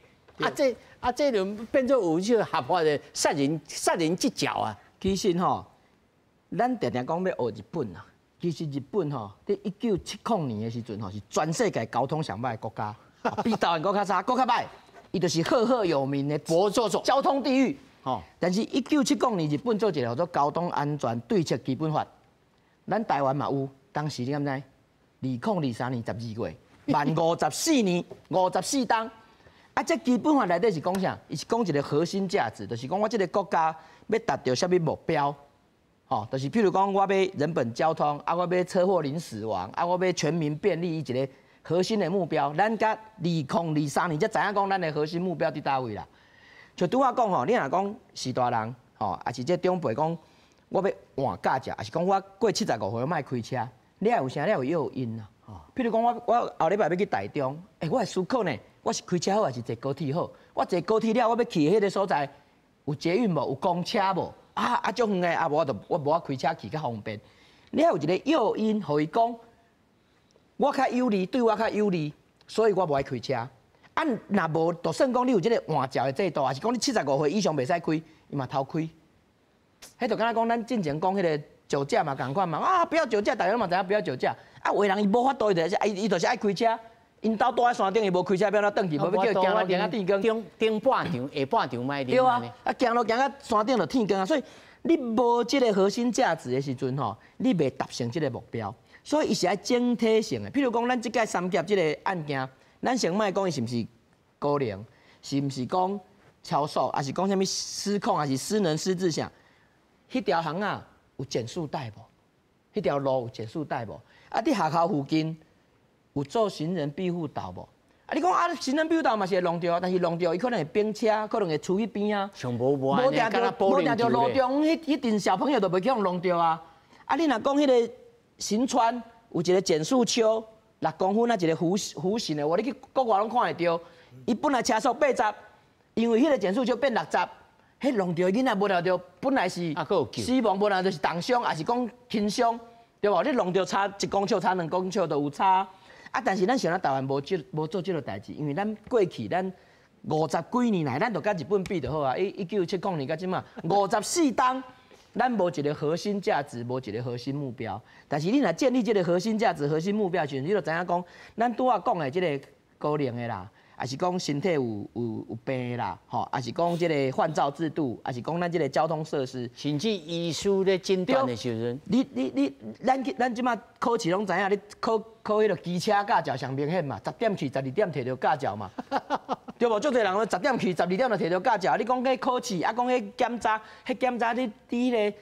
这就变做有这个合法的杀人技巧啊！其实吼，咱常常讲要学日本啊，其实日本吼，在1970年的时阵吼，是全世界交通上歹的国家，比台湾国较差，国较歹，伊就是赫有名的交通地狱。哦，但是1970年日本做一个叫做交通安全对策基本法，咱台湾嘛有，当时你敢知？2023年12月，满54年54当。这基本法内底是讲啥？伊是讲一个核心价值，就是讲我这个国家要达到什么目标？吼，就是譬如讲我要人本交通，我要车祸零死亡，我要全民便利，一个核心的目标，咱甲2023年才知影讲咱的核心目标伫倒位啦。就拄我讲吼，你若讲是大人吼，也是这长辈讲，我要换驾照，也是讲我过75岁莫开车，你有啥？你有诱因啊？譬如讲我后礼拜要去台中，我会思考呢，我是开车好还是坐高铁好？我坐高铁了，我要去迄个所在有捷运无？有公车无？足远的我无开车去较方便。你有一个诱因，互伊讲，我较有利，对我较有利，所以我无爱开车。若无，就算讲你有即个换照的制度，还是讲你75岁以上袂使开，伊嘛偷开。迄就敢若讲咱之前讲迄个酒驾嘛，共款嘛，不要酒驾，大家拢嘛知影不要酒驾。有的人伊无法度，伊就是爱开车，因兜住喺山顶，伊无开车，要哪转去，无要叫伊行路行啊天光。顶半场，下半场卖对啊，行路行到山顶就天光啊，所以你无即个核心价值的时阵吼，你袂达成即个目标。所以伊是爱整体性的，譬如讲咱即届三劫即个案件。咱先莫讲伊是毋是高龄，是毋是讲超速，还是讲啥物失控，还是失能失智啥？迄条巷啊有减速带无？迄条路有减速带无？你学校附近有做行人庇护岛无？你讲行人庇护岛嘛是会弄着，但是弄着伊可能会并车，可能会出去边啊。上无定着路中，迄阵小朋友都袂去互弄着啊！你若讲迄个新川有一个减速丘。6公分啊，一个弧形的，你去国外拢看会到。伊本来车速80，因为迄个减速丘变60，迄弄着囡仔无了着，本来是死亡，无了就是重伤，还是讲轻伤，对无？你弄着差1公尺、差2公尺都有差。但是咱想咱台湾无做这个代志，因为咱过去咱50几年来，咱就甲日本比就好啊。1970年到即嘛，54档。咱无一个核心价值，无一个核心目标。但是你若建立这个核心价值、核心目标时，你就知影讲，咱拄仔讲的这个高龄的啦，还是讲身体有病的啦，吼，还是讲这个换照制度，还是讲咱这个交通设施，甚至医师咧诊断的时阵，咱即马考试拢知影，你考迄个机车驾照上明显嘛，10点去12点摕到驾照嘛。对无？足侪人10点去12点就摕到驾照。你讲迄考试，讲迄检查，你伫迄个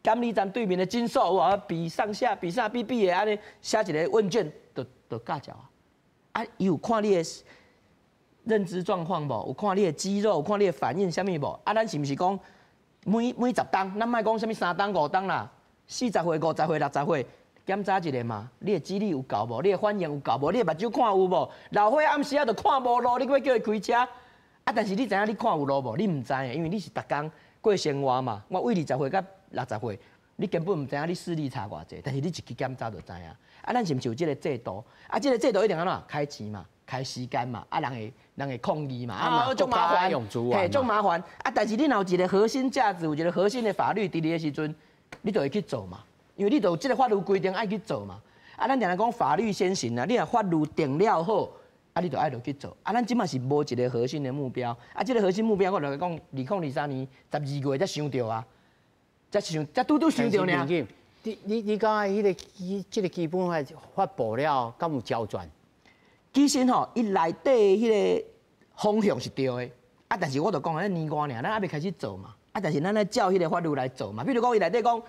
监理站对面的金属有比上下、比啥、比的，安尼写一个问卷，就驾照啊。伊有看你的认知状况无？有看你的肌肉，有看你的反应，啥物无？咱是毋是讲每10档，咱莫讲啥物3档、5档啦，40岁、50岁、60岁。检查一下嘛，你的智力有够无？你的反应有够无？你的目睭看有无？老岁暗时啊，就看无路，你要叫伊开车。但是你知影你看有路无？你毋知影，因为你是逐工过生活嘛。我为20岁到60岁，你根本毋知影你视力差偌济，但是你一去检查就知影。咱是毋是有这个制度？这个制度一定安怎？开钱嘛，开时间嘛，人会抗议嘛，足麻烦，嘿，足麻烦。但是你若有一个核心价值，有一个核心的法律伫你的时阵，你就会去做嘛。因为你有这个法律规定爱去做嘛，咱常常讲法律先行啊，你若法律定了好，你就爱落去做。咱即马是无一个核心的目标，这个核心目标我就讲2023年12月才想到啊，才拄想到呢。你讲迄个基本法发布了，敢有交转？其实吼，伊内底迄个方向是对的，但是我就讲，咱年外尔，咱还未开始做嘛，但是咱来照迄个法律来做嘛。比如讲，伊内底讲。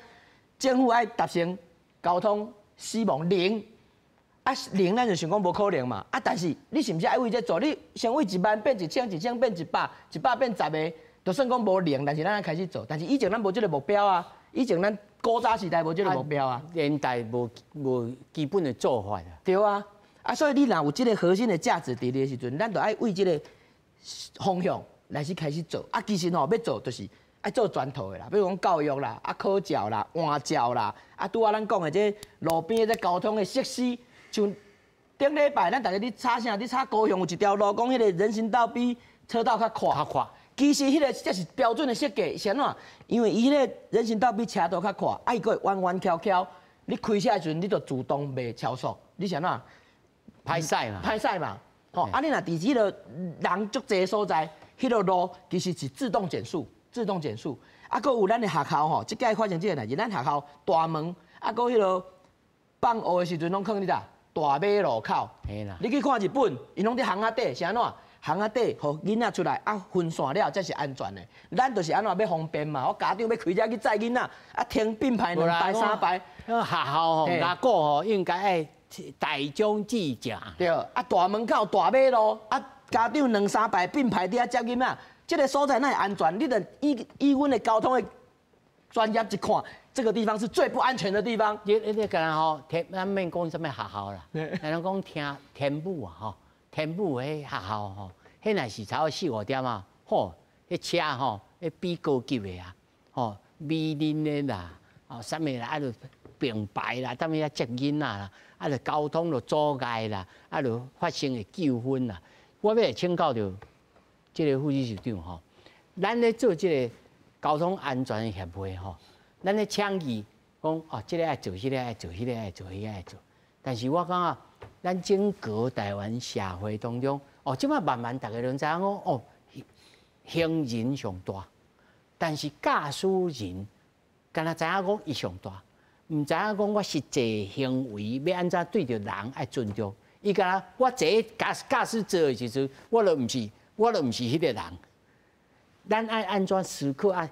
政府爱达成交通死亡0，0咱就想讲无可能嘛。但是你是毋是爱为这做？你先为1万变1000，1000变100，100变10个，就算讲无0，但是咱开始做。但是以前咱无这个目标啊，以前咱古早时代无这个目标啊，年代无基本的做法啊。对啊，所以你若有这个核心的价值伫的时阵，咱就爱为这个方向来去开始做。其实吼要做就是。爱做全套的啦，比如讲教育啦、考照啦、换照啦，拄仔咱讲的这路边的交通的设施，像顶礼拜咱大家伫查啥？伫查高雄有一条路，讲迄个人行道比车道较宽。其实迄个才是标准的设计，是安怎？因为伊迄个人行道比车道较宽，伊个弯弯翘翘，你开车的时阵你就自动袂超速，你是安怎？歹势嘛。你若伫迄个人足济所在，迄个路其实是自动减速。搁有咱的学校吼，即届发生即个代志，咱学校大门，搁迄落放学的时阵拢放伫大马路口。你去看日本，因拢伫巷仔底，是安怎？巷仔底，互囡仔出来分散了才是安全的。咱就是安怎要方便嘛？我家长要开车去载囡仔，停并排2排3排。学校吼，牙膏吼应该爱大将至正。对，啊，大门口、大马路，啊，家长两三排并排伫遐接囡仔，这个所在哪会安全？你得以阮的交通的专业一看，这个地方是最不安全的地方。你个人吼，咱免讲什么学校啦，咱讲天母啊吼，天母迄学校吼，迄若是差不多4、5点啊，吼，迄车吼，迄比高级的啊，吼，美林的啦，哦，啥物啦，啊，就并排啦，啥物啊接囡仔啦，啊，就交通就阻碍啦，啊，就发生的纠纷啦。我要请教着这个副理事长吼，咱咧做这个交通安全协会吼，咱咧倡议讲哦，这个爱做，迄个爱做，迄个爱做，迄个爱做。但是我感觉，咱整个台湾社会当中，哦，即摆慢慢大家拢知影讲哦，行人上大，但是驾驶人，敢若知影讲伊上大，毋知影讲我实际行为要安怎对着人爱尊重。伊敢若我坐驾驶座的时阵，我就毋是迄个人。咱爱安怎思考啊？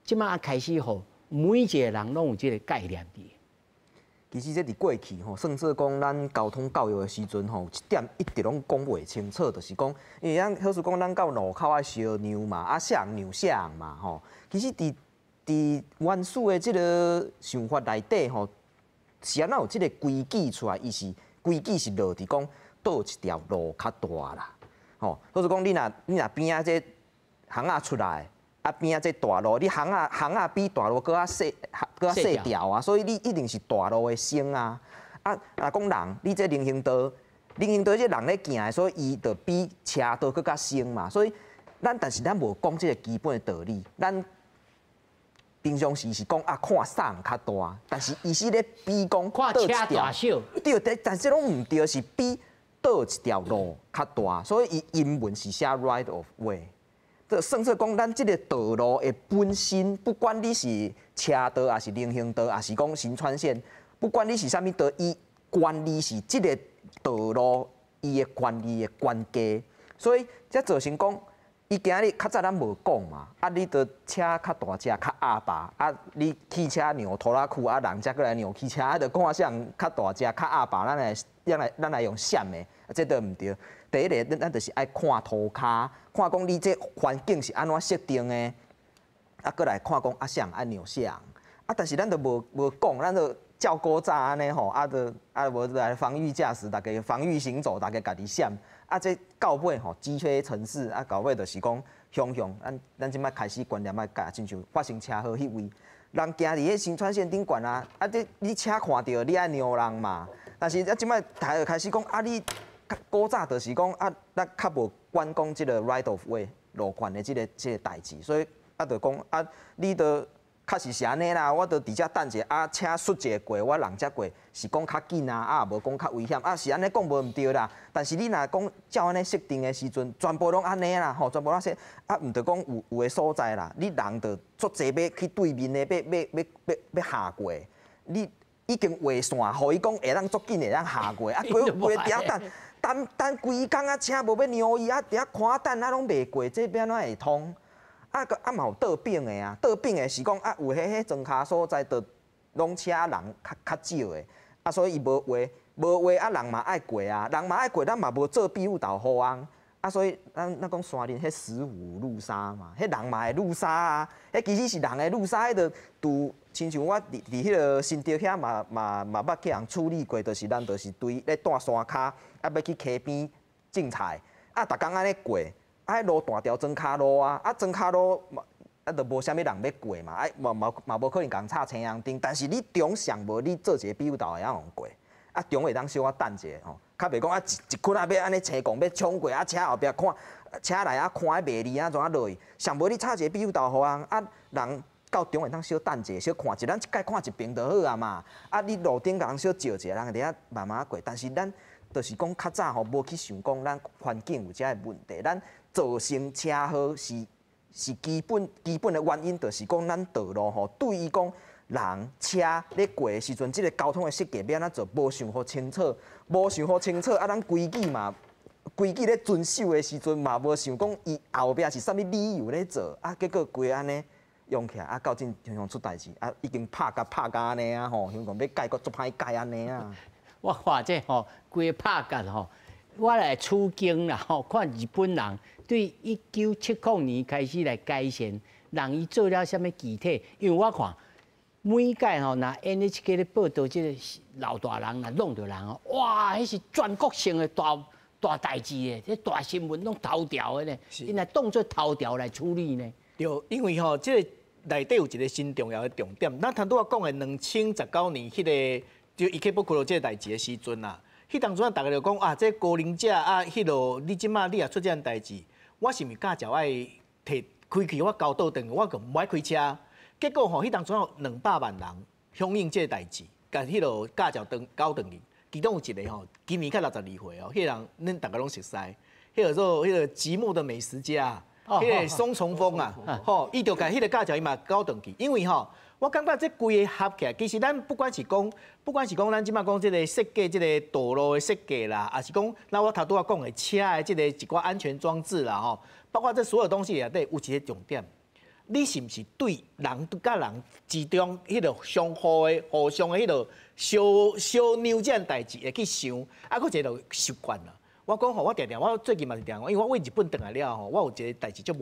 即摆开始吼，每一个人拢有即个概念伫。其实这伫过去吼，算说讲咱交通教育的时阵吼，一点一直拢讲袂清楚，就是讲，因为咱好似讲咱到路口啊烧让嘛，啊啥人让啥人嘛吼。其实伫原始的即个想法内底吼，是安怎有即个规矩出来？伊是规矩是落伫讲倒一条路较大啦，吼。好似讲你若边仔这巷仔出来。啊边啊，这大路，你巷仔比大路搁较细条啊，所以你一定是大路的先啊。啊，若讲人，你这人行道这人咧行的，所以伊就比车道搁较先嘛。所以但是咱无讲这个基本的道理，咱平常时是讲啊看啥人较大，但是伊是咧比讲看车大小，对，但是拢唔对，是比倒一条路较大，所以伊英文是写 right of way。这算说讲，咱这个道路的本身，不管你是车道，还是人行道，还是讲新川线，不管你是啥物道，伊管理是这个道路伊的管理的关键。所以才造成讲，伊今日较早咱无讲嘛，啊，你着车较大只，较阿爸，啊，你汽车让拖拉库，啊，人才过来让汽车，啊，着看啥人较大只，较阿爸，咱来用闪的，这都毋对。第一个，咱就是爱看涂骹，看讲你这环境是安怎设定的，啊，过来看讲啊，啥人爱让啥人，啊，但是咱都无讲，咱就照古早安尼吼，无来防御驾驶，大家防御行走，大家家己闪，啊，这到尾吼，积非成是，啊，到尾就是讲咱即摆开始观念要改，亲像发生车祸迄位，人行伫迄新川线顶管啊，啊，你车看到你爱让人嘛，但是即摆台开始讲啊，你。古早就是讲啊，咱较无管讲即个 right of way 路权的即个代志，所以啊，就讲啊，你着确实是安尼啦，我着伫遮等者啊，车xuất者过，我人则过，是讲较紧啊，啊无讲较危险啊，是安尼讲无毋对啦。但是你若讲照安尼设定的时阵，全部拢安尼啦，吼，全部拢说啊，毋着讲有的所在啦，你人着足济要去对面的要下过，你已经画线，互伊讲会当足紧会当下过，啊，过伫遐等规工啊，车无要让伊啊，伫遐看等啊，拢袂过，这边哪会通？啊嘛有倒柄的啊，倒柄的是讲啊，有迄庄卡所在，着拢车人较少的，啊，所以伊无话啊，人嘛爱过啊，人嘛爱过，咱嘛无做庇护导护翁，啊，所以咱讲山林迄石虎路沙嘛，迄人嘛会路沙啊，迄其实是人的路沙，迄着拄亲像我伫迄个新竹遐嘛捌去人处理过，就是咱就是对咧带山骹。啊，要去溪边种菜，啊，逐工安尼过，啊，迄路大条庄卡路啊，啊，庄卡路啊，就无啥物人要过嘛，啊，嘛无可能共插青阳灯，但是你中上无你做一个庇护道会晓用过，啊，中会当小可等者吼，较袂讲啊一群啊要安尼青狂要冲过，啊，车后壁看，车内啊看迄卖力啊怎啊落去，上无你插一个庇护道互人，啊，人到中会当小等者，小看一，咱一概看一边就好啊嘛，啊，你路顶甲人小照者，人伫遐慢慢过，但是咱。就是讲较早吼，无去想讲咱环境有遮个问题，咱造成车祸是基本的原因，就是讲咱道路吼，对于讲人车咧过的时阵，即个交通的设计要安怎做，无想好清楚，啊，咱规矩咧遵守的时阵嘛，无想讲伊后壁是啥物理由咧做，啊，结果规安尼用起来，啊，到真像出代志，啊，已经拍甲安尼啊吼，香港要改阁足歹改安尼啊。我看这吼，规个拍角吼，我来取经啦吼，看日本人对1970年开始来改善，让伊做了什么具体？因为我看每届吼，那 NHK 咧报道这个老大人啦弄着人哦，哇，迄是全国性的大代志诶，这大新闻拢头条的呢，因来当做头条来处理呢。对，因为吼，这个内底有一个新重要的重点，咱头拄仔讲的2019年迄个就伊去不苦这个代志的时阵啦，迄当阵啊，大家就讲啊，这高龄者啊，迄落你即马你也出这样代志，我是毋是驾照爱摕开去我交倒转去，我就唔爱开车。结果吼，迄当阵有200万人响应这个代志，甲迄落驾照交转去。其中有一个吼，今年才62岁哦，迄人恁大家拢熟悉，迄个做迄个寂寞的美食家，迄个宋崇峰啊，吼，伊就甲迄个驾照伊嘛交转去，因为吼，我感觉这规个合起来，其实咱不管是讲咱即马讲即个设计即个道路的设计啦，还是讲那我头拄仔讲的车的即个一寡安全装置啦，吼，包括这所有东西内底有一个重点。你是毋是对人甲人之中迄个相互的、互相的迄个小扭这样代志会去想，啊，佫一个习惯啦。我讲吼，我我最近嘛是定，因为我为日本回来了吼，我有一个代志就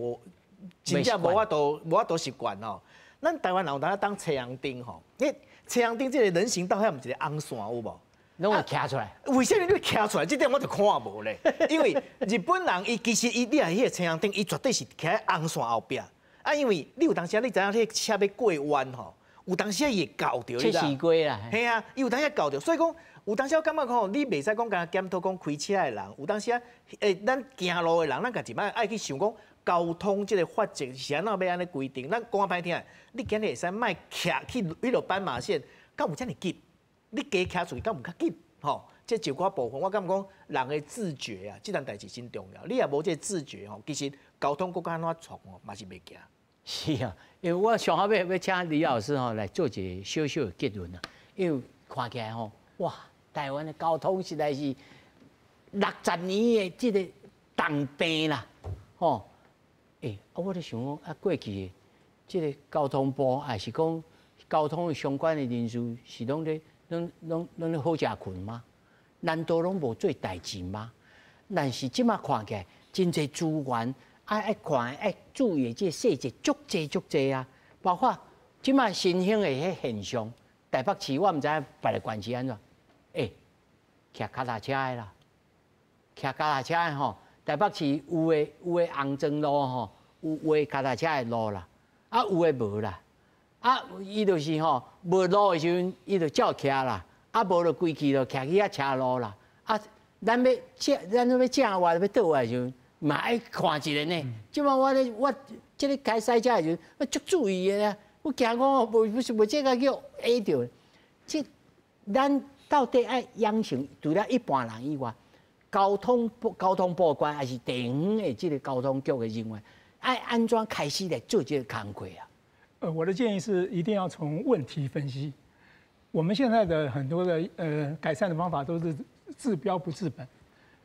真正无法度习惯吼。咱台湾人有当车阳丁吼，因为车阳丁这个人行道遐毋是一个红线有无？拢会徛出来。为什么你会徛出来？这点我就看无咧。因为日本人其实你啊，迄个车阳丁，伊绝对是徛喺红线后壁。啊，因为你有当时你知影，迄个车要过弯吼，有当时伊会搞着，切西瓜啦。嘿啊，伊有当时搞着，所以讲有当时我感觉吼，你袂使讲甲检讨讲开车的人，有当时咱行路的人，咱家己摆爱去想讲交通即个法则是安怎要安尼规定。咱讲歹听，你今日会使卖徛去迄落斑马线，敢有遮尔急？你加徛出去，敢有较急？吼，这一寡部分，我感觉讲人的自觉啊，这件代志真重要。你也无这自觉吼，其实交通国家安怎创吼，嘛是袂行。是啊，因为我上下要请李老师吼来做一个小小的结论啊。因为看起来吼，哇，台湾的交通实在是60年的这个重病啦，吼。我咧想讲啊，过去的这个交通部还是讲交通的相关的人士是拢咧好食困吗？难道拢无做代志吗？但是即马看起来真侪资源。爱看爱注意这细节，足济啊！包括即卖新兴的迄现象，台北市我毋知别个县市安怎，骑脚踏车的啦，骑脚踏车的吼，台北市有的红砖路吼，有的脚踏车的路啦，啊有的无啦，啊伊就是吼无路的时阵，伊就照骑啦，啊无就规气就骑去遐车路啦，啊咱要正话要倒话的时阵。嘛爱看一个呢，即摆我即个开赛车的时阵，我足注意的啦。我惊讲无这个叫 A 着，即咱到底爱养成除了一般人以外，交通报关还是地方的这个交通局的人员，爱安怎开始来做这个工作啊？我的建议是一定要从问题分析。我们现在的很多的改善的方法都是治标不治本。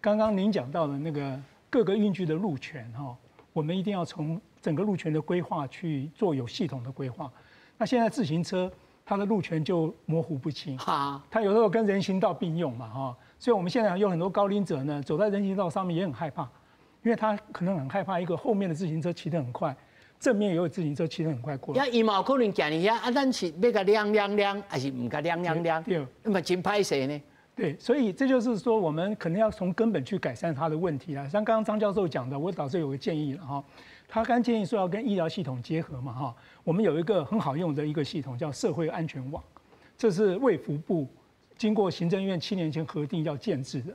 刚刚您讲到的那个。各个运具的路权哈，我们一定要从整个路权的规划去做有系统的规划。那现在自行车它的路权就模糊不清，它有时候跟人行道并用嘛哈，所以我们现在有很多高龄者呢，走在人行道上面也很害怕，因为他可能很害怕一个后面的自行车骑得很快，正面也有自行车骑得很快过来。伊嘛有可能行你遐啊，咱是要甲亮，还是唔甲亮？对，那么真歹势呢？对，所以这就是说，我们可能要从根本去改善它的问题啦。像刚刚张教授讲的，我导师有个建议了哈，他刚建议说要跟医疗系统结合嘛哈。我们有一个很好用的一个系统叫社会安全网，这是卫福部经过行政院7年前核定要建制的。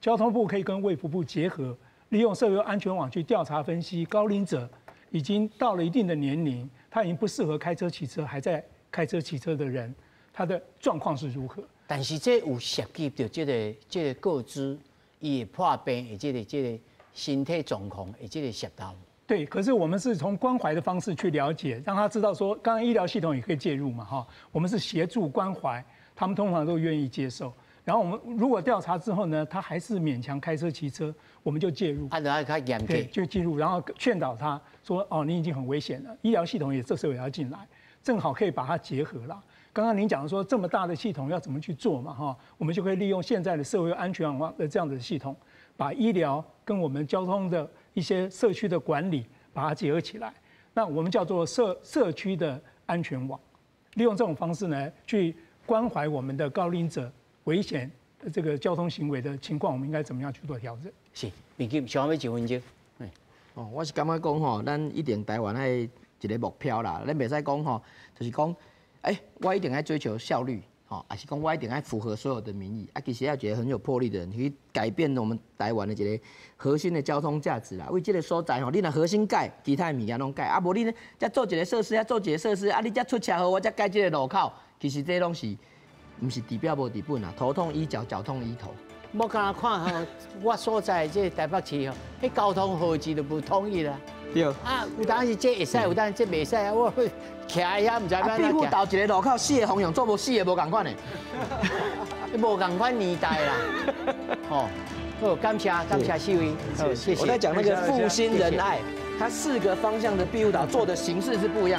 交通部可以跟卫福部结合，利用社会安全网去调查分析高龄者已经到了一定的年龄，他已经不适合开车骑车，还在开车骑车的人，他的状况是如何？但是这有涉及到这个个资，伊会破病，或这个身体状况，或这个涉到。对，可是我们是从关怀的方式去了解，让他知道说，刚刚医疗系统也可以介入嘛，哈，我们是协助关怀，他们通常都愿意接受。然后我们如果调查之后呢，他还是勉强开车骑车，我们就介入，对，就介入，然后劝导他说，哦，你已经很危险了，医疗系统也这时候也要进来。正好可以把它结合了。刚刚您讲说这么大的系统要怎么去做嘛哈，我们就可以利用现在的社会安全网的这样的系统，把医疗跟我们交通的一些社区的管理把它结合起来。那我们叫做社区的安全网，利用这种方式呢，去关怀我们的高龄者危险这个交通行为的情况，我们应该怎么样去做调整？是，民警想要1分钟。哦，我是感觉讲吼，咱一定台湾迄一个目标啦，咱袂使讲吼，就是讲，我一定要追求效率，吼，还是讲我一定要符合所有的民意，其实要一个很有魄力的人去改变我们台湾的一个核心的交通价值啦。为这个所在吼，你若核心改，其他的物件拢改，无你呢，再做一个设施，做一个设施，你再出车祸，我再改这个路口，其实这拢是，唔是治标无治本啊，头痛医脚，脚痛医头。我刚刚看吼，我所在这台北市吼，迄交通号志都不统一啦。对。啊，有当时这会使，有当时这袂使啊。我徛遐，唔知要安怎庇护岛一个路口4个方向做无4个无共款的，无共款年代啦。哦，好，感谢四位，谢谢。我在讲那个复兴仁爱，它4个方向的庇护岛做的形式是不一样。